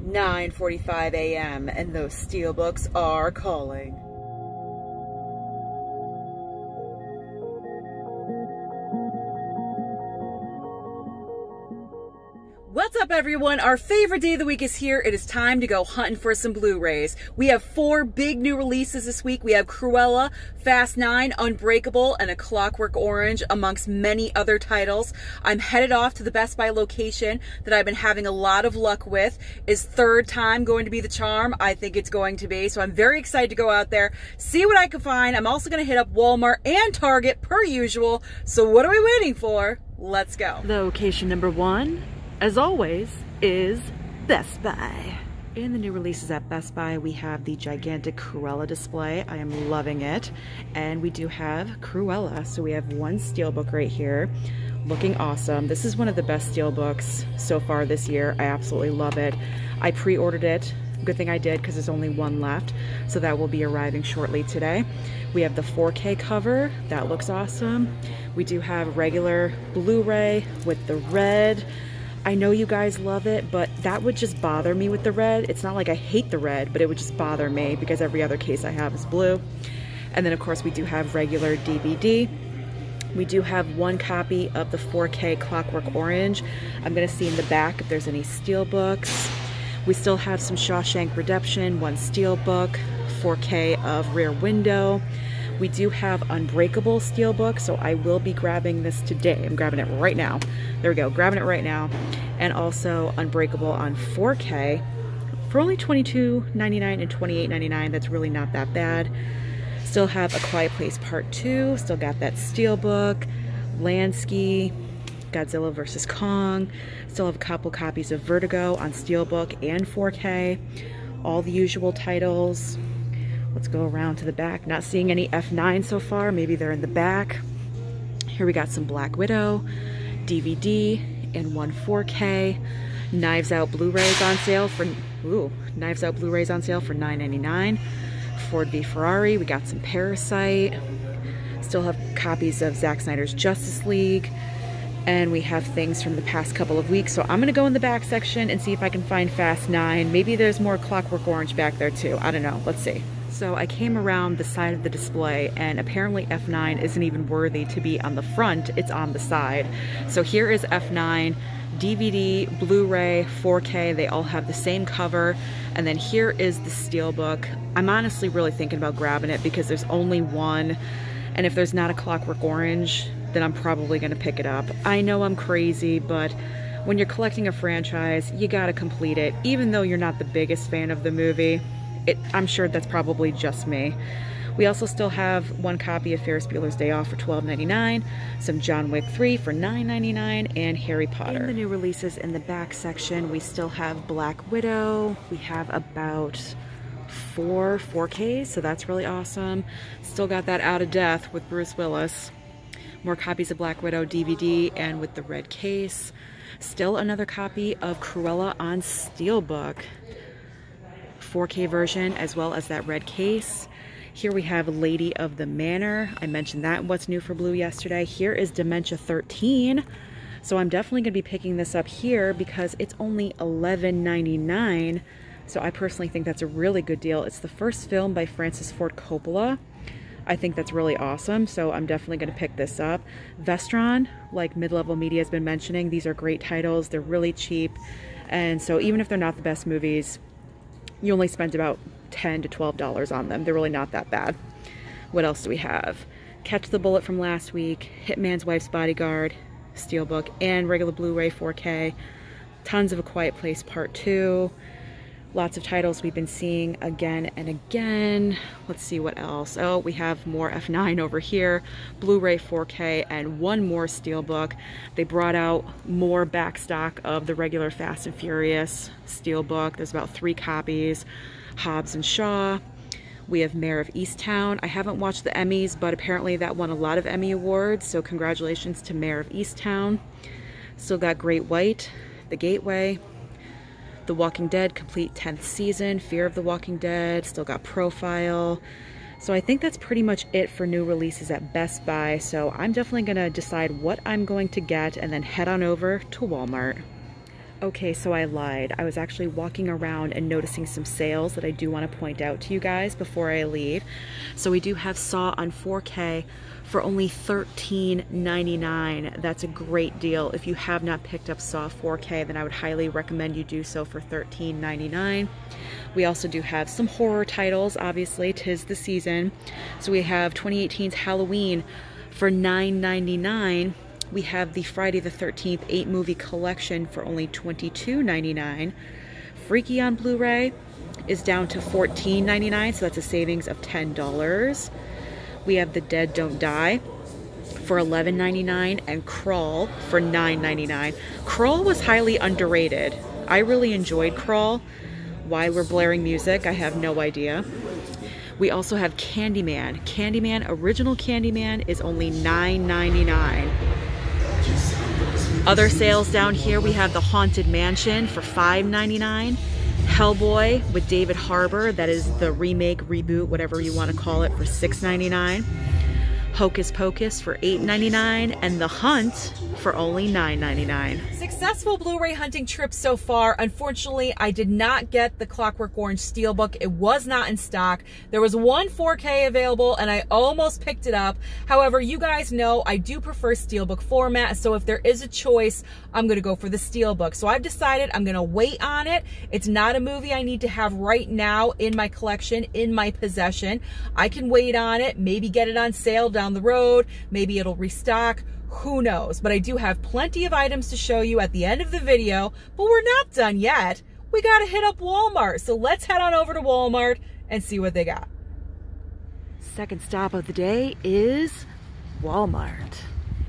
9:45 a.m. and those steelbooks are calling. What's up, everyone? Our favorite day of the week is here. It is time to go hunting for some Blu-rays. We have 4 big new releases this week. We have Cruella, Fast 9, Unbreakable, and A Clockwork Orange, amongst many other titles. I'm headed off to the Best Buy location that I've been having a lot of luck with. Is third time going to be the charm? I think it's going to be. So I'm very excited to go out there, see what I can find. I'm also going to hit up Walmart and Target per usual. So what are we waiting for? Let's go. Location number 1, as always, is Best Buy. In the new releases at Best Buy, we have the gigantic Cruella display. I am loving it. And we do have Cruella. So we have one steelbook right here, looking awesome. This is one of the best steelbooks so far this year. I absolutely love it. I pre-ordered it. Good thing I did, because there's only one left. So that will be arriving shortly today. We have the 4K cover. That looks awesome. We do have regular Blu-ray with the red. I know you guys love it, but that would just bother me with the red. It's not like I hate the red, but it would just bother me because every other case I have is blue. And then of course we do have regular DVD. We do have one copy of the 4K Clockwork Orange. I'm gonna see in the back if there's any steelbooks. We still have some Shawshank Redemption, one steelbook, 4K of Rear Window. We do have Unbreakable steelbook, so I will be grabbing this today. I'm grabbing it right now. There we go, grabbing it right now. And also Unbreakable on 4K for only $22.99 and $28.99. That's really not that bad. Still have A Quiet Place Part 2. Still got that steelbook. Lansky, Godzilla vs. Kong. Still have a couple copies of Vertigo on steelbook and 4K. All the usual titles. Let's go around to the back. Not seeing any F9 so far. Maybe they're in the back. Here we got some Black Widow, DVD, and one 4K. Knives Out Blu-rays on sale for Knives Out Blu-rays on sale for $9.99. Ford v Ferrari. We got some Parasite. Still have copies of Zack Snyder's Justice League. And we have things from the past couple of weeks. So I'm gonna go in the back section and see if I can find Fast 9. Maybe there's more Clockwork Orange back there too. I don't know. Let's see. So I came around the side of the display, and apparently F9 isn't even worthy to be on the front, it's on the side. So here is F9, DVD, Blu-ray, 4K, they all have the same cover. And then here is the steelbook. I'm honestly really thinking about grabbing it because there's only one. And if there's not a Clockwork Orange, then I'm probably gonna pick it up. I know I'm crazy, but when you're collecting a franchise, you gotta complete it. Even though you're not the biggest fan of the movie, I'm sure that's probably just me. We also still have one copy of Ferris Bueller's Day Off for $12.99, some John Wick 3 for $9.99, and Harry Potter. In the new releases in the back section, we still have Black Widow. We have about 4 4Ks, so that's really awesome. Still got that Out of Death with Bruce Willis. More copies of Black Widow DVD and with the red case. Still another copy of Cruella on steelbook. 4K version, as well as that red case. Here we have Lady of the Manor. I mentioned that in What's New for Blue yesterday. Here is Dementia 13. So I'm definitely gonna be picking this up here because it's only $11.99. So I personally think that's a really good deal. It's the first film by Francis Ford Coppola. I think that's really awesome, so I'm definitely gonna pick this up. Vestron, like Mid-Level Media has been mentioning, these are great titles. They're really cheap. And so even if they're not the best movies, you only spent about $10 to $12 on them. They're really not that bad. What else do we have? Catch the Bullet from last week, Hitman's Wife's Bodyguard, steelbook, and regular Blu-ray 4K. Tons of A Quiet Place Part 2. Lots of titles we've been seeing again and again. Let's see what else. Oh, we have more F9 over here, Blu-ray 4K, and one more steelbook. They brought out more back stock of the regular Fast and Furious steelbook. There's about 3 copies. Hobbs and Shaw. We have Mayor of Easttown. I haven't watched the Emmys, but apparently that won a lot of Emmy awards, so congratulations to Mayor of Easttown. Still got Great White, The Gateway. The Walking Dead complete 10th season, Fear of the Walking Dead, still got Profile. So I think that's pretty much it for new releases at Best Buy. So I'm definitely gonna decide what I'm going to get and then head on over to Walmart. Okay, so I lied. I was actually walking around and noticing some sales that I do want to point out to you guys before I leave. So we do have Saw on 4K for only $13.99. That's a great deal. If you have not picked up Saw 4K, then I would highly recommend you do so for $13.99. We also do have some horror titles, obviously, 'tis the season. So we have 2018's Halloween for $9.99. We have the Friday the 13th 8-movie collection for only $22.99. Freaky on Blu-ray is down to $14.99, so that's a savings of $10. We have The Dead Don't Die for $11.99 and Crawl for $9.99. Crawl was highly underrated. I really enjoyed Crawl. Why we're blaring music, I have no idea. We also have Candyman. Original Candyman is only $9.99. Other sales down here, we have The Haunted Mansion for $5.99. Hellboy with David Harbour, that is the remake, reboot, whatever you want to call it, for $6.99. Hocus Pocus for $8.99, and The Hunt for only $9.99. Successful Blu-ray hunting trip so far. Unfortunately, I did not get the Clockwork Orange Steelbook. It was not in stock. There was one 4K available, and I almost picked it up. However, you guys know I do prefer Steelbook format, so if there is a choice, I'm going to go for the Steelbook. So I've decided I'm going to wait on it. It's not a movie I need to have right now in my collection, in my possession. I can wait on it, maybe get it on sale down the road, maybe it'll restock, who knows. But I do have plenty of items to show you at the end of the video, but we're not done yet. We got to hit up Walmart, so let's head on over to Walmart and see what they got. Second stop of the day is Walmart.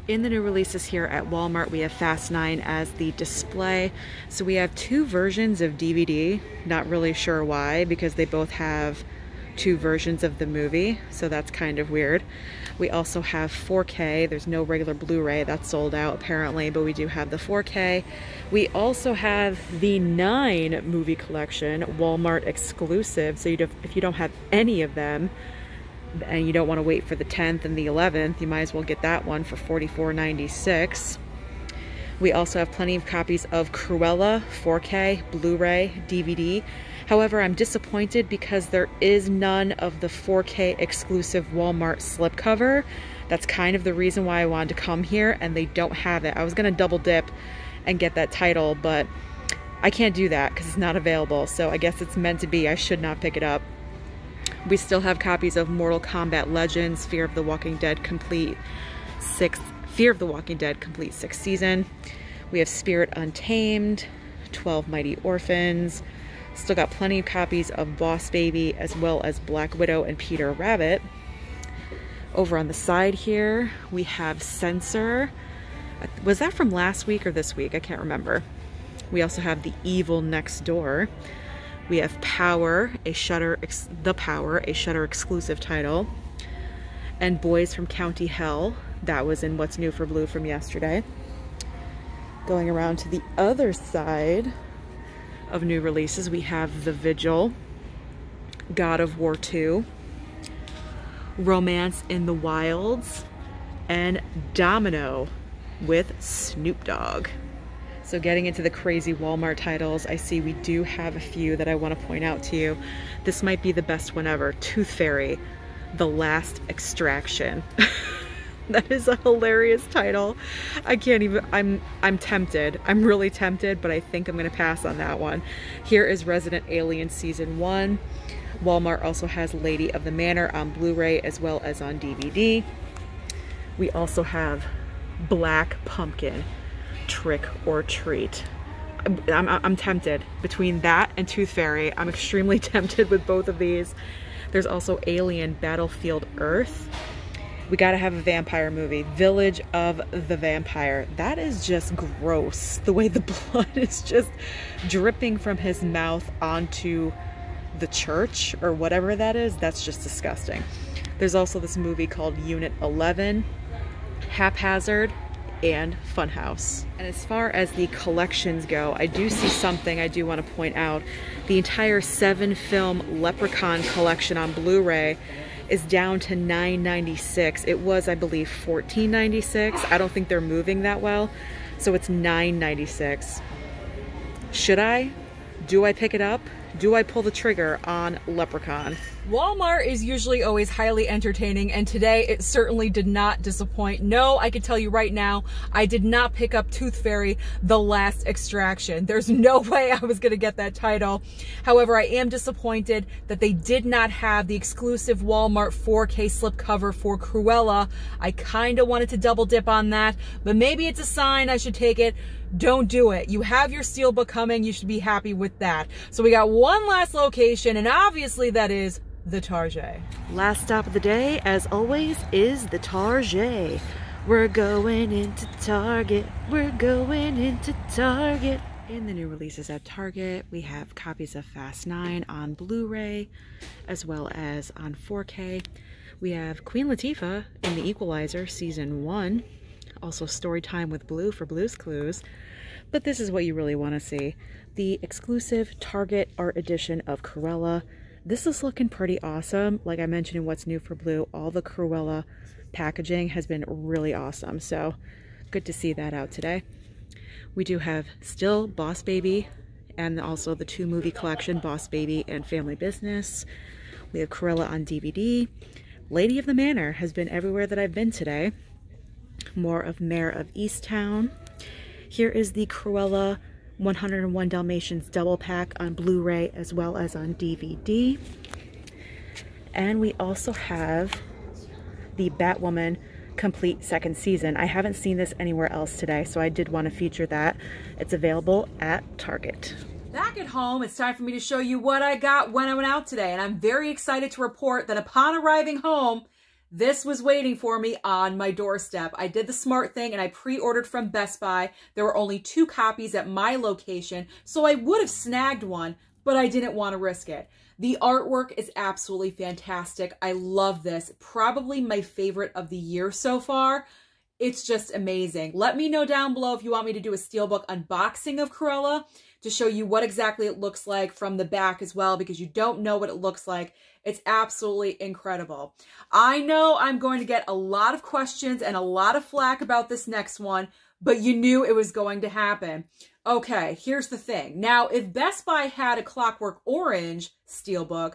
In the new releases here at Walmart, we have Fast 9 as the display. So we have two versions of DVD, not really sure why, because they both have two versions of the movie, so that's kind of weird. We also have 4K. There's no regular Blu-ray, that's sold out apparently, but we do have the 4K. We also have the 9 movie collection, Walmart exclusive, so if you don't have any of them and you don't want to wait for the 10th and the 11th, you might as well get that one for $44.96. We also have plenty of copies of Cruella, 4K, Blu-ray, DVD. However, I'm disappointed because there is none of the 4K exclusive Walmart slipcover. That's kind of the reason why I wanted to come here, and they don't have it. I was going to double dip and get that title, but I can't do that because it's not available. So I guess it's meant to be. I should not pick it up. We still have copies of Mortal Kombat Legends, Fear of the Walking Dead Complete 6th season. We have Spirit Untamed, 12 Mighty Orphans. Still got plenty of copies of Boss Baby, as well as Black Widow and Peter Rabbit. Over on the side here, we have Censor. Was that from last week or this week? I can't remember. We also have The Evil Next Door. We have Power, a Shudder exclusive title. And Boys from County Hell. That was in What's New for Blue from yesterday. Going around to the other side of new releases, we have The Vigil, God of War 2, Romance in the Wilds, and Domino with Snoop Dogg. So getting into the crazy Walmart titles, I see we do have a few that I want to point out to you. This might be the best one ever, Tooth Fairy, The Last Extraction. That is a hilarious title. I can't even, I'm tempted. I'm really tempted, but I think I'm gonna pass on that one. Here is Resident Alien Season 1. Walmart also has Lady of the Manor on Blu-ray as well as on DVD. We also have Black Pumpkin, Trick or Treat. I'm tempted. Between that and Tooth Fairy, I'm extremely tempted with both of these. There's also Alien Battlefield Earth. We gotta have a vampire movie, Village of the Vampire. That is just gross. The way the blood is just dripping from his mouth onto the church or whatever that is, that's just disgusting. There's also this movie called Unit 11, Haphazard, and Funhouse. And as far as the collections go, I do see something I do want to point out. The entire 7-film Leprechaun collection on Blu-ray is down to $9.96. It was, I believe, $14.96. I don't think they're moving that well, so it's $9.96. Should I? Do I pick it up? Do I pull the trigger on Leprechaun? Walmart is usually always highly entertaining, and today it certainly did not disappoint. No, I can tell you right now, I did not pick up Tooth Fairy: The Last Extraction. There's no way I was gonna get that title. However, I am disappointed that they did not have the exclusive Walmart 4K slipcover for Cruella. I kinda wanted to double dip on that, but maybe it's a sign I should take it. Don't do it. You have your Steelbook coming. You should be happy with that. So we got one last location, and obviously that is the Target. Last stop of the day, as always, is the Target. We're going into Target. We're going into Target. In the new releases at Target, we have copies of Fast 9 on Blu-ray, as well as on 4K. We have Queen Latifah in The Equalizer Season 1. Also Storytime with Blue for Blue's Clues. But this is what you really want to see. The exclusive Target art edition of Cruella. This is looking pretty awesome. Like I mentioned in What's New for Blue, all the Cruella packaging has been really awesome. So good to see that out today. We do have still Boss Baby and also the 2-movie collection, Boss Baby and Family Business. We have Cruella on DVD. Lady of the Manor has been everywhere that I've been today. More of Mare of Easttown. Here is the Cruella 101 Dalmatians double pack on Blu-ray as well as on DVD. And we also have the Batwoman complete second season. I haven't seen this anywhere else today, so I did want to feature that. It's available at Target. Back at home, it's time for me to show you what I got when I went out today, and I'm very excited to report that upon arriving home, this was waiting for me on my doorstep. I did the smart thing and I pre-ordered from Best Buy. There were only 2 copies at my location, so I would have snagged one, but I didn't want to risk it. The artwork is absolutely fantastic. I love this. Probably my favorite of the year so far. It's just amazing. Let me know down below if you want me to do a Steelbook unboxing of Cruella to show you what exactly it looks like from the back as well, because you don't know what it looks like. It's absolutely incredible. I know I'm going to get a lot of questions and a lot of flack about this next one, but you knew it was going to happen. Okay, here's the thing. Now, if Best Buy had a Clockwork Orange Steelbook,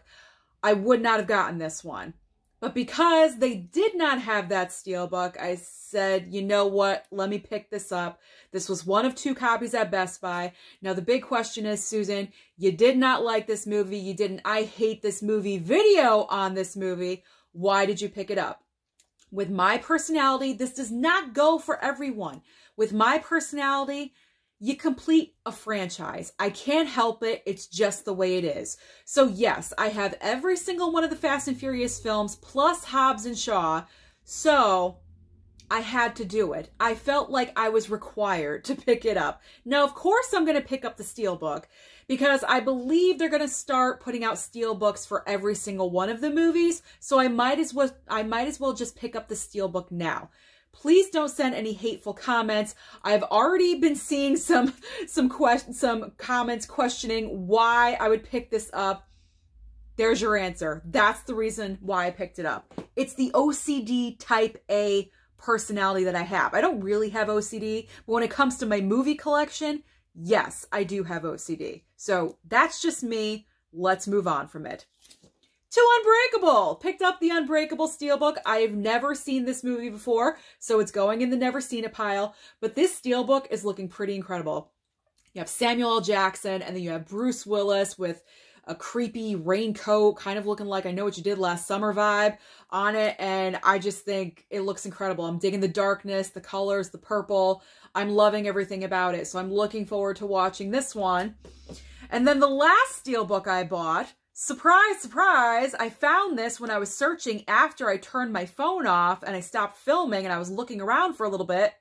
I would not have gotten this one. But because they did not have that Steelbook, I said, you know what, let me pick this up. This was one of 2 copies at Best Buy. Now, the big question is, Susan, you did not like this movie. You didn't I hate this movie video on this movie. Why did you pick it up? With my personality, this does not go for everyone. With my personality, you complete a franchise. I can't help it. It's just the way it is. So yes, I have every single one of the Fast and Furious films plus Hobbs and Shaw. So I had to do it. I felt like I was required to pick it up. Now, of course, I'm going to pick up the Steelbook because I believe they're going to start putting out Steelbooks for every single one of the movies. So I might as well just pick up the Steelbook now. Please don't send any hateful comments. I've already been seeing some comments questioning why I would pick this up. There's your answer. That's the reason why I picked it up. It's the OCD type A personality that I have. I don't really have OCD, but when it comes to my movie collection, yes, I do have OCD. So that's just me. Let's move on from it. To Unbreakable. Picked up the Unbreakable Steelbook. I've never seen this movie before, so it's going in the never seen it pile. But this Steelbook is looking pretty incredible. You have Samuel L. Jackson, and then you have Bruce Willis with a creepy raincoat, kind of looking like I Know What You Did Last Summer vibe on it. And I just think it looks incredible. I'm digging the darkness, the colors, the purple. I'm loving everything about it. So I'm looking forward to watching this one. And then the last Steelbook I bought, surprise, surprise, I found this when I was searching after I turned my phone off and I stopped filming and I was looking around for a little bit.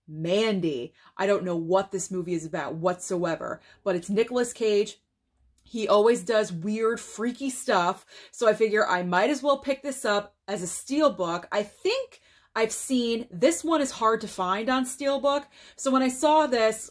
Mandy. I don't know what this movie is about whatsoever, but it's Nicolas Cage. He always does weird, freaky stuff, so I figure I might as well pick this up as a Steelbook. I think I've seen, this one is hard to find on Steelbook, so when I saw this,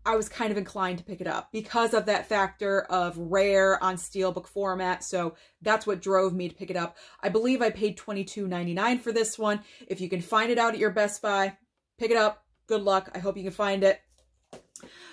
I was kind of inclined to pick it up because of that factor of rare on Steelbook format, so that's what drove me to pick it up. I believe I paid $22.99 for this one. If you can find it out at your Best Buy, pick it up. Good luck. I hope you can find it.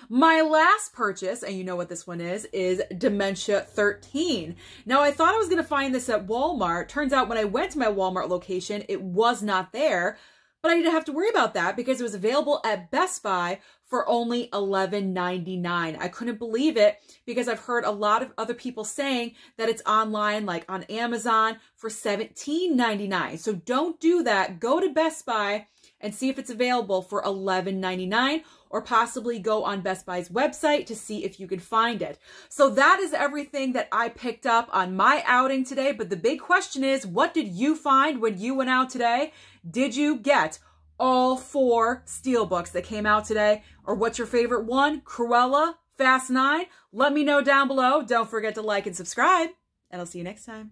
My last purchase, and you know what this one is Dementia 13. Now, I thought I was going to find this at Walmart. Turns out when I went to my Walmart location, it was not there. But I didn't have to worry about that because it was available at Best Buy for only $11.99. I couldn't believe it because I've heard a lot of other people saying that it's online, like on Amazon, for $17.99. So don't do that. Go to Best Buy and see if it's available for $11.99, or possibly go on Best Buy's website to see if you can find it. So that is everything that I picked up on my outing today. But the big question is, what did you find when you went out today? Did you get all 4 Steelbooks that came out today? Or what's your favorite one? Cruella, Fast 9? Let me know down below. Don't forget to like and subscribe, and I'll see you next time.